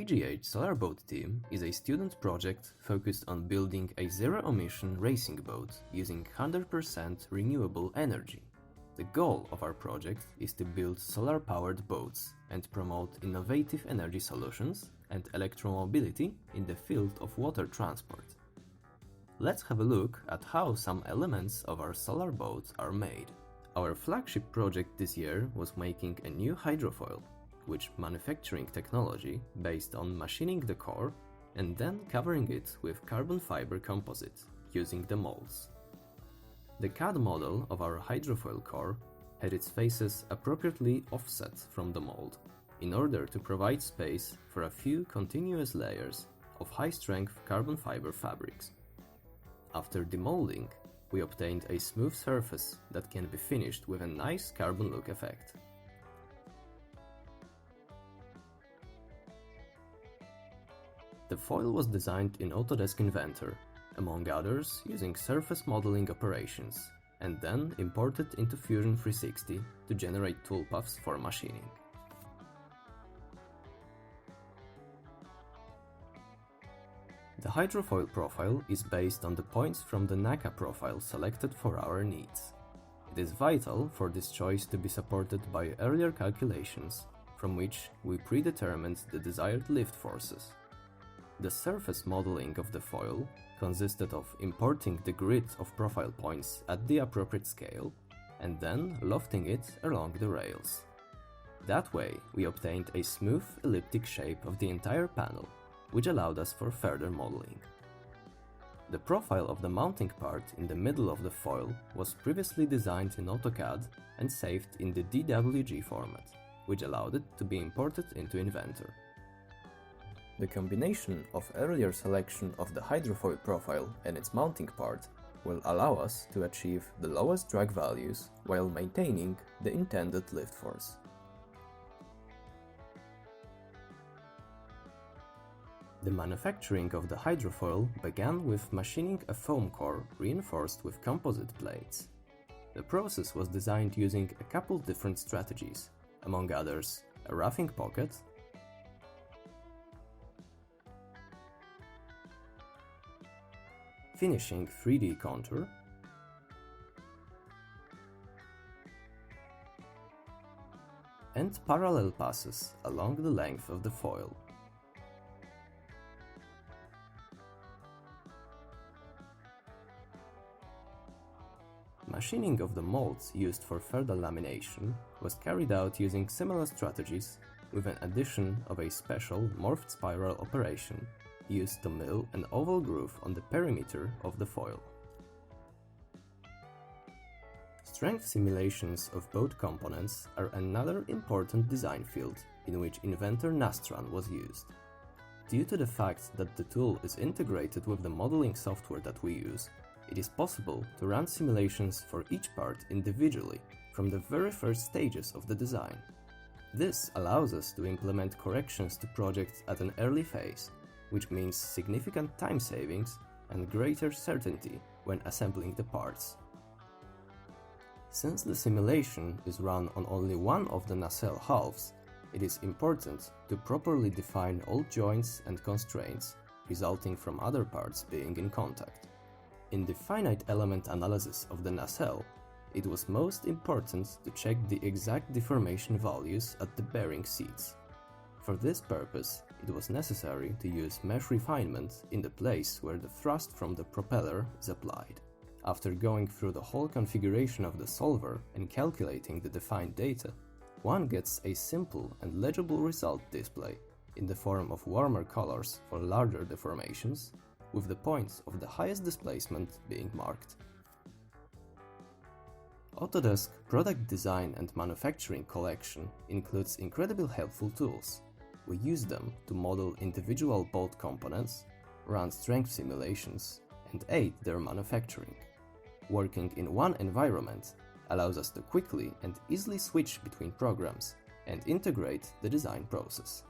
AGH Solar Boat Team is a student project focused on building a zero-emission racing boat using 100% renewable energy. The goal of our project is to build solar-powered boats and promote innovative energy solutions and electromobility in the field of water transport. Let's have a look at how some elements of our solar boat are made. Our flagship project this year was making a new hydrofoil, which manufacturing technology based on machining the core and then covering it with carbon fiber composite using the molds. The CAD model of our hydrofoil core had its faces appropriately offset from the mold in order to provide space for a few continuous layers of high-strength carbon fiber fabrics. After demolding, we obtained a smooth surface that can be finished with a nice carbon look effect. The foil was designed in Autodesk Inventor, among others using surface modeling operations, and then imported into Fusion 360 to generate toolpaths for machining. The hydrofoil profile is based on the points from the NACA profile selected for our needs. It is vital for this choice to be supported by earlier calculations, from which we predetermined the desired lift forces. The surface modeling of the foil consisted of importing the grid of profile points at the appropriate scale and then lofting it along the rails. That way, we obtained a smooth elliptic shape of the entire panel, which allowed us for further modeling. The profile of the mounting part in the middle of the foil was previously designed in AutoCAD and saved in the DWG format, which allowed it to be imported into Inventor. The combination of earlier selection of the hydrofoil profile and its mounting part will allow us to achieve the lowest drag values while maintaining the intended lift force. The manufacturing of the hydrofoil began with machining a foam core reinforced with composite plates. The process was designed using a couple different strategies, among others a roughing pocket, finishing 3D contour, and parallel passes along the length of the foil. Machining of the molds used for further lamination was carried out using similar strategies with an addition of a special morphed spiral operation used to mill an oval groove on the perimeter of the foil. Strength simulations of both components are another important design field in which Inventor Nastran was used. Due to the fact that the tool is integrated with the modeling software that we use, it is possible to run simulations for each part individually from the very first stages of the design. This allows us to implement corrections to projects at an early phase, which means significant time savings and greater certainty when assembling the parts. Since the simulation is run on only one of the nacelle halves, it is important to properly define all joints and constraints resulting from other parts being in contact. In the finite element analysis of the nacelle, it was most important to check the exact deformation values at the bearing seats. For this purpose, it was necessary to use mesh refinement in the place where the thrust from the propeller is applied. After going through the whole configuration of the solver and calculating the defined data, one gets a simple and legible result display in the form of warmer colors for larger deformations, with the points of the highest displacement being marked. Autodesk Product Design and Manufacturing Collection includes incredibly helpful tools. We use them to model individual bolt components, run strength simulations, and aid their manufacturing. Working in one environment allows us to quickly and easily switch between programs and integrate the design process.